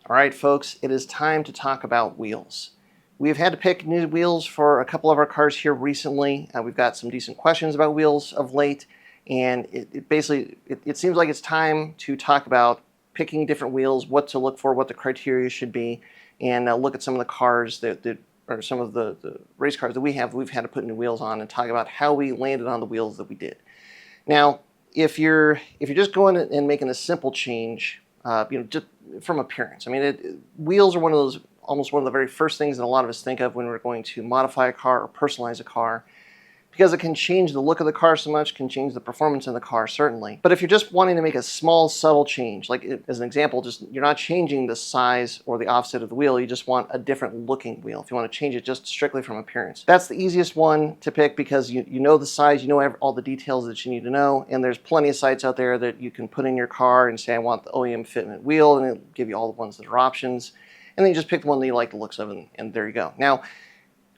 All right, folks, it is time to talk about wheels. We've had to pick new wheels for a couple of our cars here recently. We've got some decent questions about wheels of late, and it seems like it's time to talk about picking different wheels, what to look for, what the criteria should be, and look at some of the cars or some of the race cars that we've had to put new wheels on, and talk about how we landed on the wheels that we did. Now, if you're just going and making a simple change, just from appearance. I mean, wheels are almost one of the very first things that a lot of us think of when we're going to modify a car or personalize a car, because it can change the look of the car so much, can change the performance in the car, certainly. But if you're just wanting to make a small, subtle change, like as an example, you're not changing the size or the offset of the wheel, you just want a different looking wheel. If you want to change it just strictly from appearance, that's the easiest one to pick because you know the size, you know all the details that you need to know, and there's plenty of sites out there that you can put in your car and say, I want the OEM fitment wheel, and it'll give you all the ones that are options, and then you just pick the one that you like the looks of, and there you go. Now,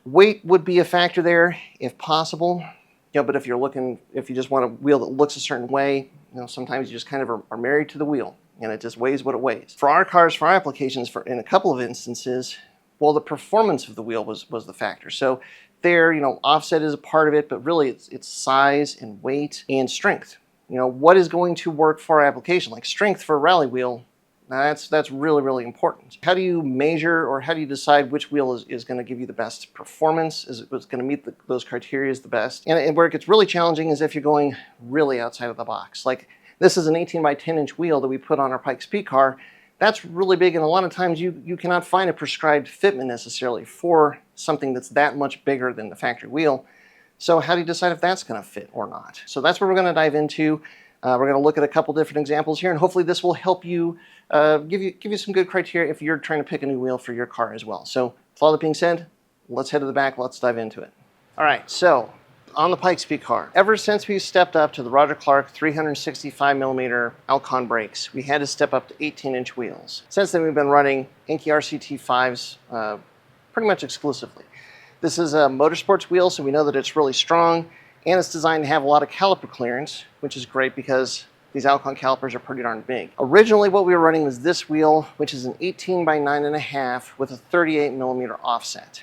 weight would be a factor there if possible, but if you just want a wheel that looks a certain way, sometimes you just kind of are married to the wheel and it just weighs what it weighs. For our cars, for our applications, in a couple of instances, well, the performance of the wheel was the factor. So there, offset is a part of it, but really it's size and weight and strength. What is going to work for our application? Like strength for a rally wheel, that's really, really important. How do you measure, or how do you decide which wheel is going to give you the best performance? Is it going to meet those criteria the best? And where it gets really challenging is if you're going really outside of the box. Like this is an 18 by 10 inch wheel that we put on our Pikes Peak car. That's really big, and a lot of times you cannot find a prescribed fitment necessarily for something that's that much bigger than the factory wheel. So how do you decide if that's going to fit or not? So that's what we're going to dive into. We're going to look at a couple different examples here, and hopefully this will help you, give you some good criteria if you're trying to pick a new wheel for your car as well. So with all that being said, let's head to the back, let's dive into it. All right, so on the Pikes Peak car, ever since we stepped up to the Roger Clark 365mm Alcon brakes, we had to step up to 18-inch wheels. Since then, we've been running Enkei RCT5s pretty much exclusively. This is a motorsports wheel, so we know that it's really strong, and it's designed to have a lot of caliper clearance, which is great because these Alcon calipers are pretty darn big. Originally, what we were running was this wheel, which is an 18 by 9.5 with a 38mm offset.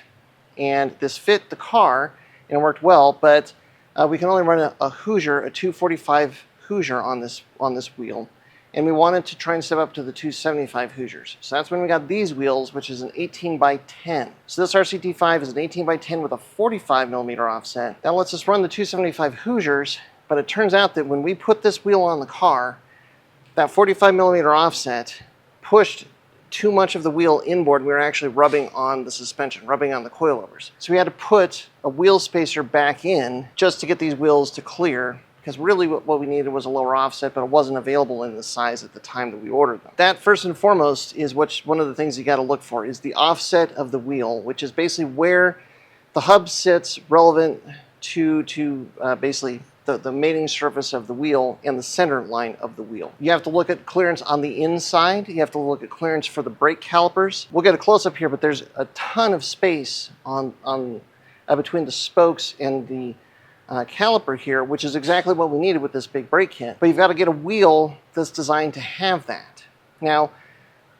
And this fit the car, and it worked well, but we can only run a Hoosier, a 245 Hoosier on this wheel, and we wanted to try and step up to the 275 Hoosiers. So that's when we got these wheels, which is an 18 by 10. So this RCT5 is an 18 by 10 with a 45mm offset. That lets us run the 275 Hoosiers, but it turns out that when we put this wheel on the car, that 45mm offset pushed too much of the wheel inboard. We were actually rubbing on the suspension, rubbing on the coilovers. So we had to put a wheel spacer back in just to get these wheels to clear, because really what we needed was a lower offset, but it wasn't available in the size at the time that we ordered them. That, first and foremost, is one of the things you got to look for, is the offset of the wheel, which is basically where the hub sits relevant to basically the mating surface of the wheel and the center line of the wheel. You have to look at clearance on the inside. You have to look at clearance for the brake calipers. We'll get a close-up here, but there's a ton of space between the spokes and the caliper here, which is exactly what we needed with this big brake kit. But you've got to get a wheel that's designed to have that. Now,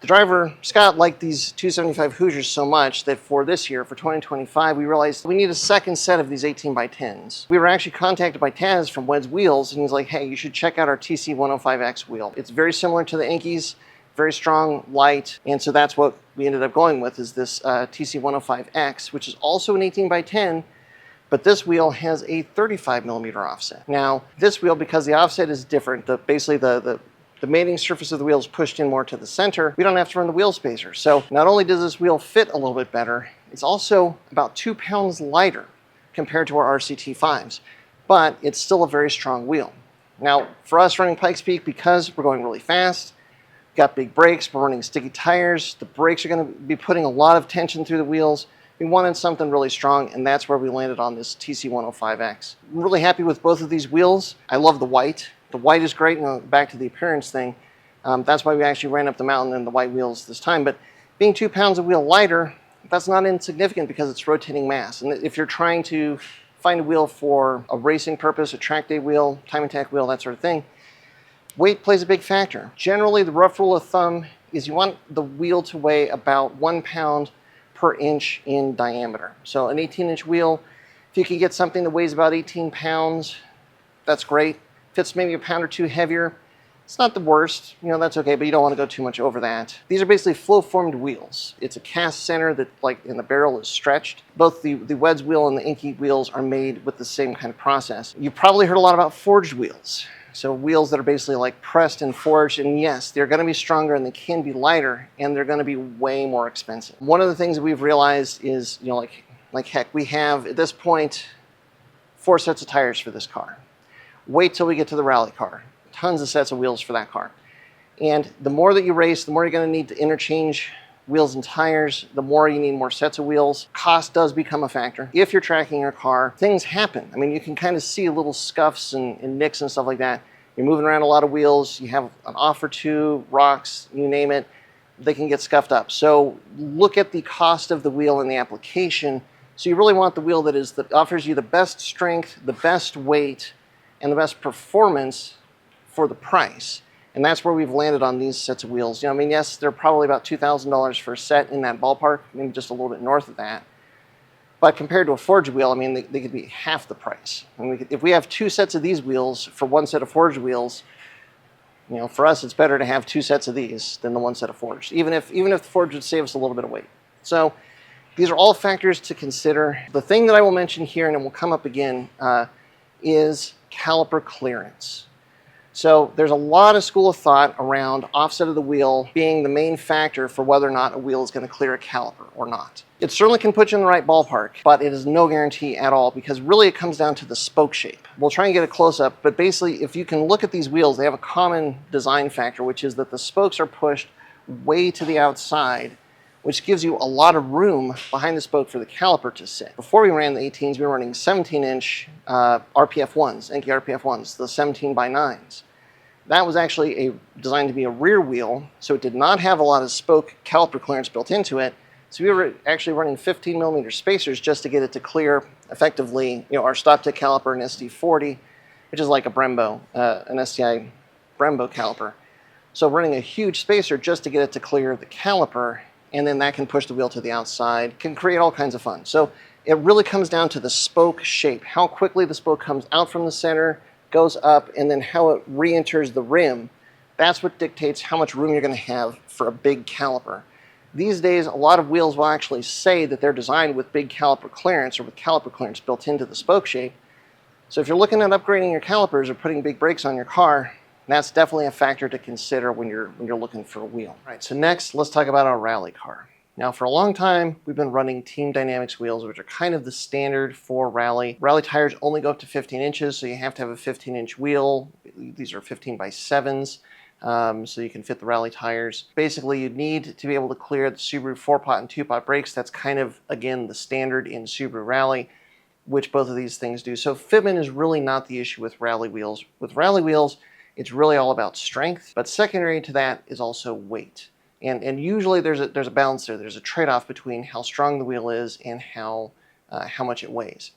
the driver, Scott, liked these 275 Hoosiers so much that for this year, for 2025, we realized we need a second set of these 18 by 10s. We were actually contacted by Taz from Weds Wheels, and he's like, hey, you should check out our TC105X wheel. It's very similar to the Enkeis, very strong, light, and so that's what we ended up going with, is this TC105X, which is also an 18 by 10, but this wheel has a 35mm offset. Now, this wheel, because the offset is different, basically the mating surface of the wheel is pushed in more to the center, we don't have to run the wheel spacer. So not only does this wheel fit a little bit better, it's also about 2 pounds lighter compared to our RCT5s, but it's still a very strong wheel. Now, for us running Pikes Peak, because we're going really fast, got big brakes, we're running sticky tires, the brakes are going to be putting a lot of tension through the wheels. We wanted something really strong, and that's where we landed on this TC105X. I'm really happy with both of these wheels. I love the white. The white is great, and back to the appearance thing. That's why we actually ran up the mountain in the white wheels this time. But being 2 pounds of wheel lighter, that's not insignificant because it's rotating mass. And if you're trying to find a wheel for a racing purpose, a track day wheel, time attack wheel, that sort of thing, weight plays a big factor. Generally, the rough rule of thumb is you want the wheel to weigh about 1 pound per inch in diameter. So an 18-inch wheel, if you can get something that weighs about 18 pounds, that's great. If it's maybe a pound or two heavier, it's not the worst, that's okay, but you don't want to go too much over that. These are basically flow-formed wheels. It's a cast center that, in the barrel, is stretched. Both the Weds wheel and the Inky wheels are made with the same kind of process. You've probably heard a lot about forged wheels. So wheels that are basically pressed and forged, and yes, they're going to be stronger and they can be lighter, and they're going to be way more expensive. One of the things that we've realized is, like heck, we have, at this point, 4 sets of tires for this car. Wait till we get to the rally car. Tons of sets of wheels for that car. And the more that you race, the more you're going to need to interchange wheels and tires, the more you need more sets of wheels. Cost does become a factor. If you're tracking your car, things happen. I mean, you can kind of see little scuffs and nicks and stuff like that. You're moving around a lot of wheels, you have an off or two, rocks, you name it, they can get scuffed up. So look at the cost of the wheel and the application. So you really want the wheel that offers you the best strength, the best weight, and the best performance for the price. And that's where we've landed on these sets of wheels. Yes, they're probably about $2,000 for a set, in that ballpark, maybe just a little bit north of that. But compared to a forged wheel, they could be half the price. If we have 2 sets of these wheels for 1 set of forged wheels, for us, it's better to have 2 sets of these than the 1 set of forged, even if the forged would save us a little bit of weight. So these are all factors to consider. The thing that I will mention here, and it will come up again, is caliper clearance. So there's a lot of school of thought around offset of the wheel being the main factor for whether or not a wheel is going to clear a caliper or not. It certainly can put you in the right ballpark, but it is no guarantee at all, because really it comes down to the spoke shape. We'll try and get a close-up, but basically if you can look at these wheels, they have a common design factor, which is that the spokes are pushed way to the outside, which gives you a lot of room behind the spoke for the caliper to sit. Before we ran the 18s, we were running 17-inch RPF1s, Enki RPF1s, the 17x9s. That was actually designed to be a rear wheel, so it did not have a lot of spoke caliper clearance built into it. So we were actually running 15mm spacers just to get it to clear effectively, our stop-tick caliper, an SD40, which is like a Brembo, an STI Brembo caliper. So running a huge spacer just to get it to clear the caliper, and then that can push the wheel to the outside, can create all kinds of fun. So it really comes down to the spoke shape, how quickly the spoke comes out from the center, goes up, and then how it re-enters the rim. That's what dictates how much room you're going to have for a big caliper. These days, a lot of wheels will actually say that they're designed with big caliper clearance, or with caliper clearance built into the spoke shape. So if you're looking at upgrading your calipers or putting big brakes on your car, that's definitely a factor to consider when you're looking for a wheel. All right, so next, let's talk about our rally car. Now, for a long time, we've been running Team Dynamics wheels, which are kind of the standard for rally. Rally tires only go up to 15 inches, so you have to have a 15-inch wheel. These are 15x7s, so you can fit the rally tires. Basically, you need to be able to clear the Subaru 4-pot and 2-pot brakes. That's kind of, again, the standard in Subaru Rally, which both of these things do. So fitment is really not the issue with rally wheels. With rally wheels, it's really all about strength, but secondary to that is also weight. And usually there's a balance there. There's a trade-off between how strong the wheel is and how much it weighs.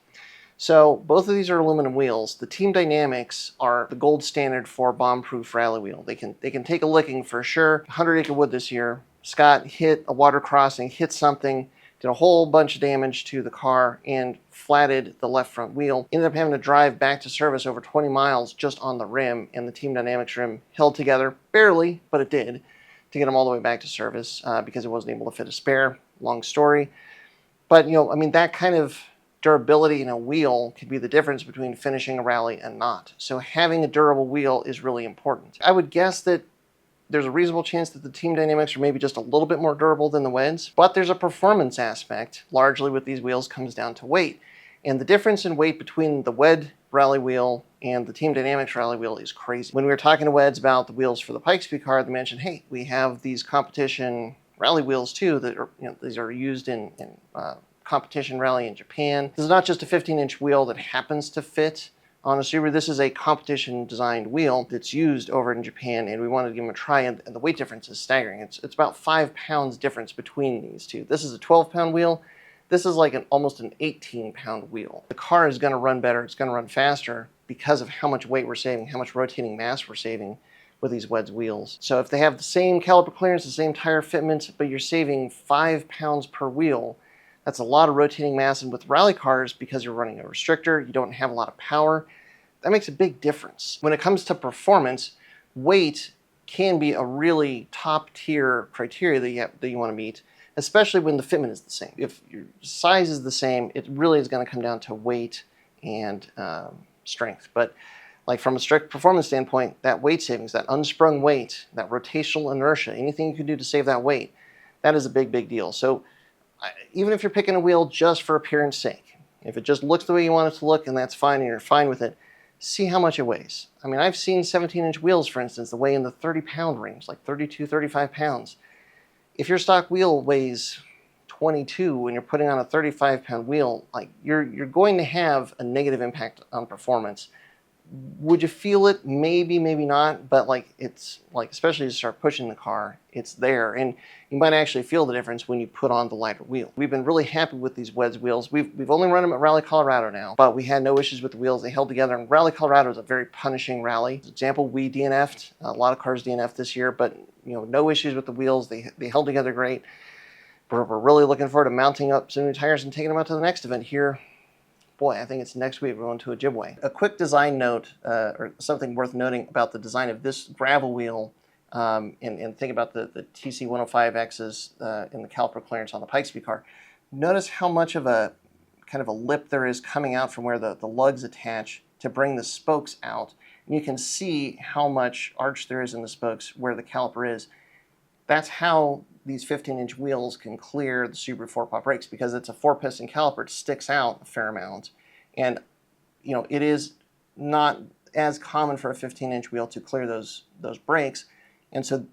So both of these are aluminum wheels. The Team Dynamics are the gold standard for bomb-proof rally wheel. They can take a licking for sure. 100 acre wood this year. Scott hit a water crossing, hit something, did a whole bunch of damage to the car, and flatted the left front wheel. Ended up having to drive back to service over 20 miles just on the rim, and the Team Dynamics rim held together, barely, but it did, to get him all the way back to service because it wasn't able to fit a spare. Long story. But, that kind of durability in a wheel could be the difference between finishing a rally and not. So having a durable wheel is really important. I would guess that there's a reasonable chance that the Team Dynamics are maybe just a little bit more durable than the Weds, but there's a performance aspect, largely with these wheels, comes down to weight. And the difference in weight between the Wed rally wheel and the Team Dynamics rally wheel is crazy. When we were talking to Weds about the wheels for the Pikes Peak car, they mentioned, hey, we have these competition rally wheels too that are, these are used in competition rally in Japan. This is not just a 15-inch wheel that happens to fit on a Subaru. This is a competition designed wheel that's used over in Japan, and we wanted to give them a try, and the weight difference is staggering. It's about 5 pounds difference between these two. This is a 12-pound wheel. This is like almost an 18-pound wheel. The car is going to run better. It's going to run faster because of how much weight we're saving, how much rotating mass we're saving with these Weds wheels. So if they have the same caliper clearance, the same tire fitment, but you're saving 5 pounds per wheel, that's a lot of rotating mass. And with rally cars, because you're running a restrictor, you don't have a lot of power, that makes a big difference. When it comes to performance, weight can be a really top tier criteria that you want to meet, especially when the fitment is the same. If your size is the same, it really is going to come down to weight and strength. But like from a strict performance standpoint, that weight savings, that unsprung weight, that rotational inertia, anything you can do to save that weight, that is a big, big deal. So even if you're picking a wheel just for appearance sake, if it just looks the way you want it to look and that's fine and you're fine with it, see how much it weighs. I mean, I've seen 17-inch wheels, for instance, that weigh in the 30-pound range, like 32, 35 pounds. If your stock wheel weighs 22 and you're putting on a 35-pound wheel, like you're going to have a negative impact on performance. Would you feel it? Maybe, maybe not, but like it's like, especially as you start pushing the car, it's there, and you might actually feel the difference when you put on the lighter wheel. We've been really happy with these Weds wheels. We've only run them at Rally Colorado now, but we had no issues with the wheels. They held together, and Rally Colorado is a very punishing rally. For example, we DNF'd. A lot of cars DNF'd this year, but no issues with the wheels. They held together great. We're really looking forward to mounting up some new tires and taking them out to the next event here. Boy, I think it's next week we're going to Ojibwe. A quick design note, or something worth noting about the design of this gravel wheel, and think about the TC105X's in the caliper clearance on the Pikes Peak car. Notice how much of a kind of a lip there is coming out from where the lugs attach to bring the spokes out. And you can see how much arch there is in the spokes where the caliper is. That's how these 15-inch wheels can clear the Subaru 4-pot brakes, because it's a 4-piston caliper. It sticks out a fair amount, and it is not as common for a 15-inch wheel to clear those brakes. And so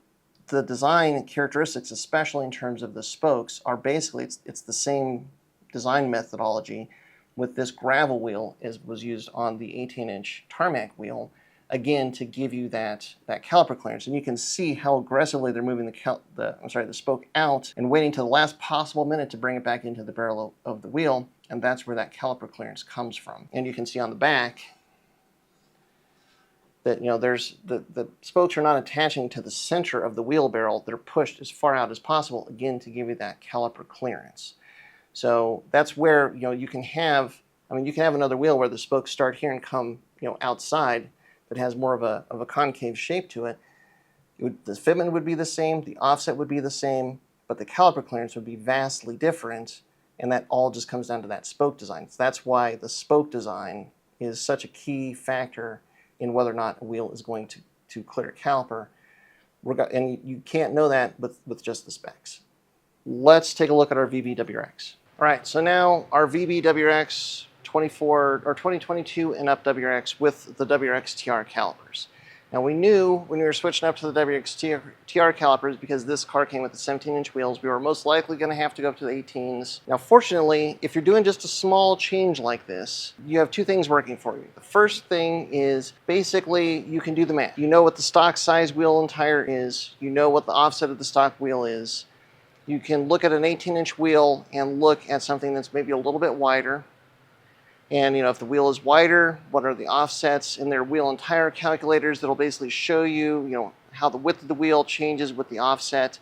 the design characteristics, especially in terms of the spokes, are basically it's the same design methodology with this gravel wheel as was used on the 18-inch tarmac wheel, again, to give you that caliper clearance. And you can see how aggressively they're moving the spoke out and waiting to the last possible minute to bring it back into the barrel of the wheel, and that's where that caliper clearance comes from. And you can see on the back that there's the spokes are not attaching to the center of the wheel barrel. They're pushed as far out as possible, again, to give you that caliper clearance. So that's where you can have another wheel where the spokes start here and come outside, that has more of a concave shape to it. The fitment would be the same, the offset would be the same, but the caliper clearance would be vastly different, and that all just comes down to that spoke design. So that's why the spoke design is such a key factor in whether or not a wheel is going to clear a caliper, and you can't know that with just the specs. Let's take a look at our VB WRX. All right, so now our VB WRX 2022 and up WRX with the WRX TR calipers. Now we knew when we were switching up to the WRX TR calipers, because this car came with the 17-inch wheels, we were most likely going to have to go up to the 18s. Now fortunately, if you're doing just a small change like this, you have two things working for you. The first thing is basically you can do the math. You know what the stock size wheel and tire is. You know what the offset of the stock wheel is. You can look at an 18-inch wheel and look at something that's maybe a little bit wider. And if the wheel is wider, what are the offsets in their wheel and tire calculators that'll basically show you, how the width of the wheel changes with the offset,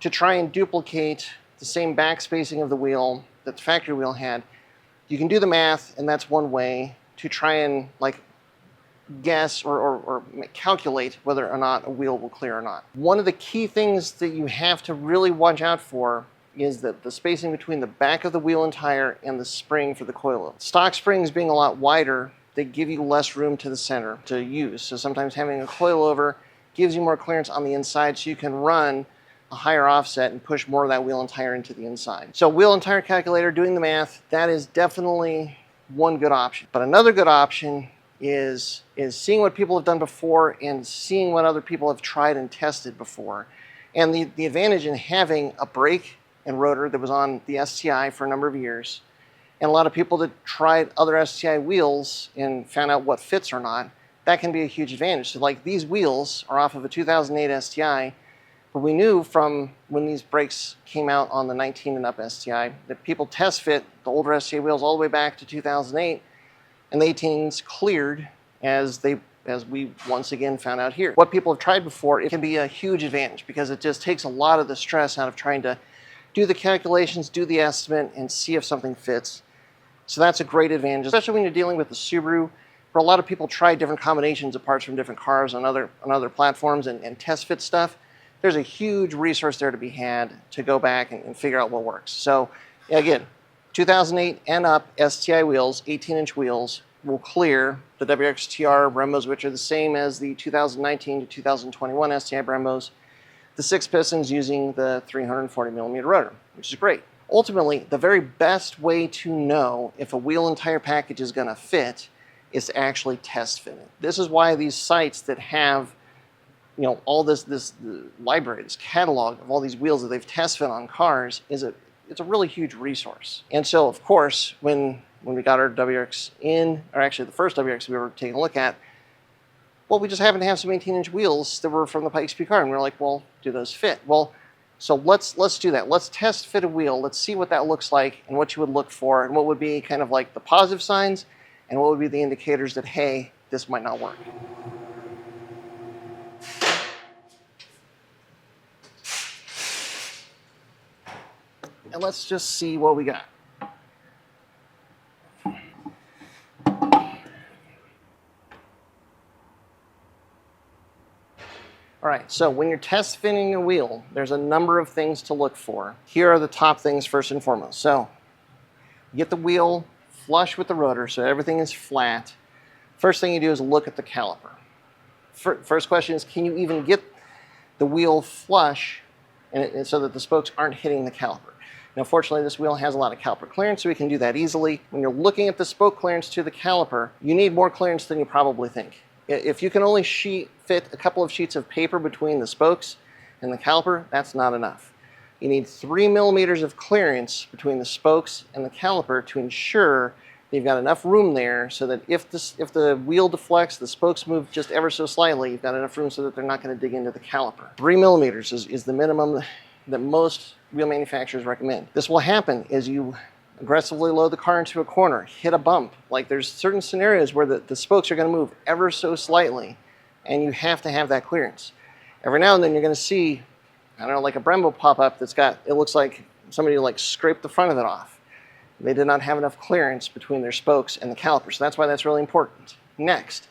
to try and duplicate the same back spacing of the wheel that the factory wheel had. You can do the math, and that's one way to try and guess or calculate whether or not a wheel will clear or not. One of the key things that you have to really watch out for is that the spacing between the back of the wheel and tire and the spring for the coilover. Stock springs being a lot wider, they give you less room to the center to use. So sometimes having a coilover gives you more clearance on the inside, so you can run a higher offset and push more of that wheel and tire into the inside. So wheel and tire calculator, doing the math, that is definitely one good option. But another good option is seeing what people have done before and seeing what other people have tried and tested before. And the advantage in having a brake and rotor that was on the STI for a number of years, and a lot of people that tried other STI wheels and found out what fits or not, that can be a huge advantage. So these wheels are off of a 2008 STI, but we knew from when these brakes came out on the 19 and up STI that people test fit the older STI wheels all the way back to 2008, and the 18s cleared as they as we once again found out here. What people have tried before, it can be a huge advantage because it just takes a lot of the stress out of trying to do the calculations, do the estimate, and see if something fits. So that's a great advantage, especially when you're dealing with the Subaru, where a lot of people try different combinations of parts from different cars on other platforms and test fit stuff. There's a huge resource there to be had to go back and figure out what works. So again, 2008 and up STI wheels, 18-inch wheels, will clear the WRX TR Brembos, which are the same as the 2019 to 2021 STI Brembos. The 6 pistons using the 340mm rotor, which is great. Ultimately, the very best way to know if a wheel and tire package is going to fit is to actually test fit it. This is why these sites that have, you know, all this library, this catalog of all these wheels that they've test fit on cars it's a really huge resource. And so, of course, when we got our WRX in, or actually the first WRX we were taking a look at, well, we just happened to have some 18-inch wheels that were from the Pikes Peak car, and we were like, well, do those fit? Well, so let's do that. Let's test fit a wheel. Let's see what that looks like and what you would look for and what would be kind of like the positive signs and what would be the indicators that, hey, this might not work. And let's just see what we got. All right, so when you're test fitting a wheel, there's a number of things to look for. Here are the top things first and foremost. So get the wheel flush with the rotor so everything is flat. First thing you do is look at the caliper. First question is, can you even get the wheel flush and so that the spokes aren't hitting the caliper? Now, fortunately, this wheel has a lot of caliper clearance, so we can do that easily. When you're looking at the spoke clearance to the caliper, you need more clearance than you probably think. If you can only fit a couple of sheets of paper between the spokes and the caliper, that's not enough. You need 3 millimeters of clearance between the spokes and the caliper to ensure that you've got enough room there so that if the wheel deflects, the spokes move just ever so slightly, you've got enough room so that they're not going to dig into the caliper. 3 millimeters is the minimum that most wheel manufacturers recommend. This will happen as you aggressively load the car into a corner, hit a bump. Like, there's certain scenarios where the spokes are going to move ever so slightly, and you have to have that clearance. Every now and then you're going to see, I don't know, like a Brembo pop up that's got, it looks like somebody like scraped the front of it off. They did not have enough clearance between their spokes and the caliper, so that's why that's really important. Next,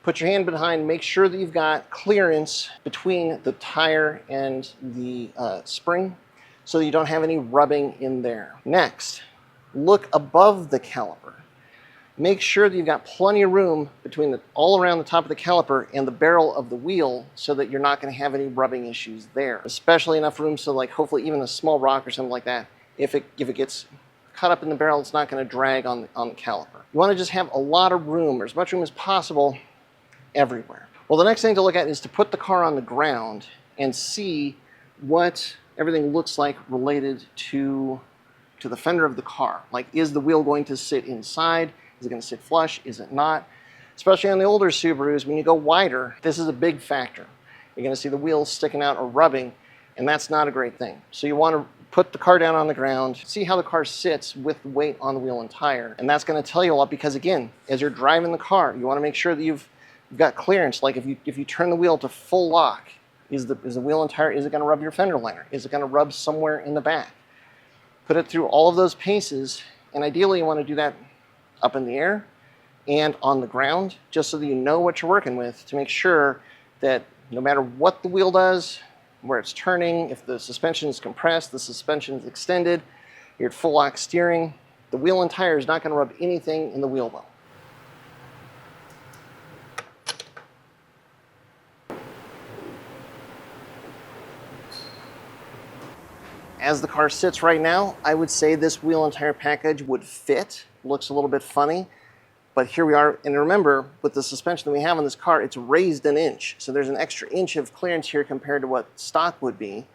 put your hand behind, make sure that you've got clearance between the tire and the spring so that you don't have any rubbing in there. Next, look above the caliper. Make sure that you've got plenty of room between all around the top of the caliper and the barrel of the wheel so that you're not going to have any rubbing issues there. Especially enough room so, like, hopefully even a small rock or something like that, if it gets caught up in the barrel, it's not going to drag on the caliper. You want to just have a lot of room, or as much room as possible, everywhere. Well, the next thing to look at is to put the car on the ground and see what everything looks like related to the fender of the car. Like, is the wheel going to sit inside? Is it going to sit flush? Is it not? Especially on the older Subarus, when you go wider, this is a big factor. You're going to see the wheels sticking out or rubbing, and that's not a great thing. So you want to put the car down on the ground, see how the car sits with the weight on the wheel and tire, and that's going to tell you a lot because, again, as you're driving the car, you want to make sure that you've got clearance. Like, if you turn the wheel to full lock, is the wheel and tire, is it going to rub your fender liner? Is it going to rub somewhere in the back? Put it through all of those paces, and ideally you want to do that up in the air and on the ground, just so that you know what you're working with, to make sure that no matter what the wheel does, where it's turning, if the suspension is compressed, the suspension is extended, you're at full lock steering, the wheel and tire is not going to rub anything in the wheel well. As the car sits right now, I would say this wheel and tire package would fit. Looks a little bit funny, but here we are. And remember, with the suspension that we have on this car, it's raised an inch. So there's an extra inch of clearance here compared to what stock would be.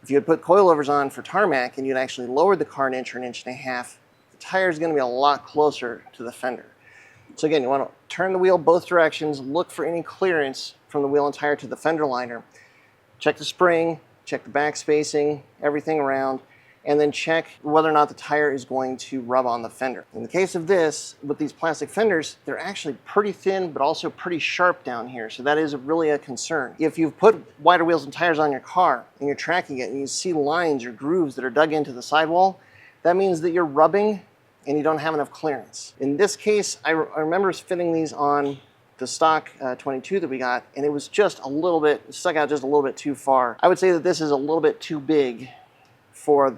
If you had put coilovers on for tarmac and you'd actually lowered the car an inch or an inch and a half, the tire is going to be a lot closer to the fender. So again, you want to turn the wheel both directions, look for any clearance from the wheel and tire to the fender liner. Check the spring, check the back spacing, everything around, and then check whether or not the tire is going to rub on the fender. In the case of this, with these plastic fenders, they're actually pretty thin, but also pretty sharp down here. So that is really a concern. If you've put wider wheels and tires on your car and you're tracking it and you see lines or grooves that are dug into the sidewall, that means that you're rubbing and you don't have enough clearance. In this case, I remember fitting these on the stock 22 that we got, and it was just a little bit, stuck out just a little bit too far. I would say that this is a little bit too big for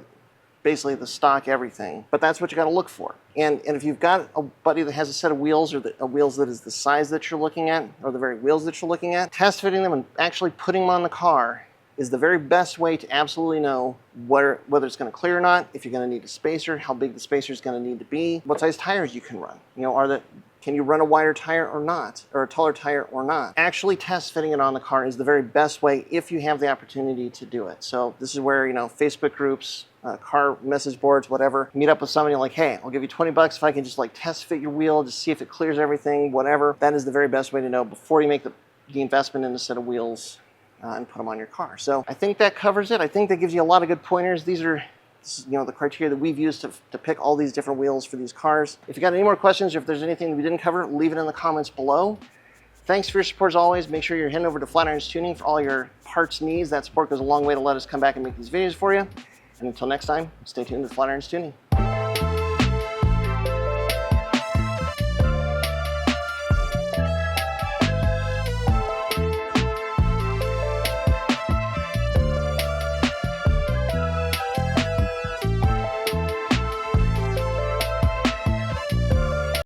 basically the stock everything, but that's what you got to look for. And if you've got a buddy that has a set of wheels or wheels that is the size that you're looking at, or the very wheels that you're looking at, test fitting them and actually putting them on the car is the very best way to absolutely know whether it's going to clear or not, if you're going to need a spacer, how big the spacer is going to need to be, what size tires you can run. You know, can you run a wider tire or not, or a taller tire or not? Actually test fitting it on the car is the very best way if you have the opportunity to do it. So this is where, you know, Facebook groups, car message boards, whatever, meet up with somebody like, hey, I'll give you 20 bucks if I can just like test fit your wheel, just see if it clears everything, whatever. That is the very best way to know before you make the investment in a set of wheels and put them on your car. So I think that covers it. I think that gives you a lot of good pointers. This is, you know, the criteria that we've used to pick all these different wheels for these cars. If you got any more questions or if there's anything that we didn't cover, leave it in the comments below. Thanks for your support as always. Make sure you're heading over to Flatirons Tuning for all your parts needs. That support goes a long way to let us come back and make these videos for you. And until next time, stay tuned to Flatirons Tuning.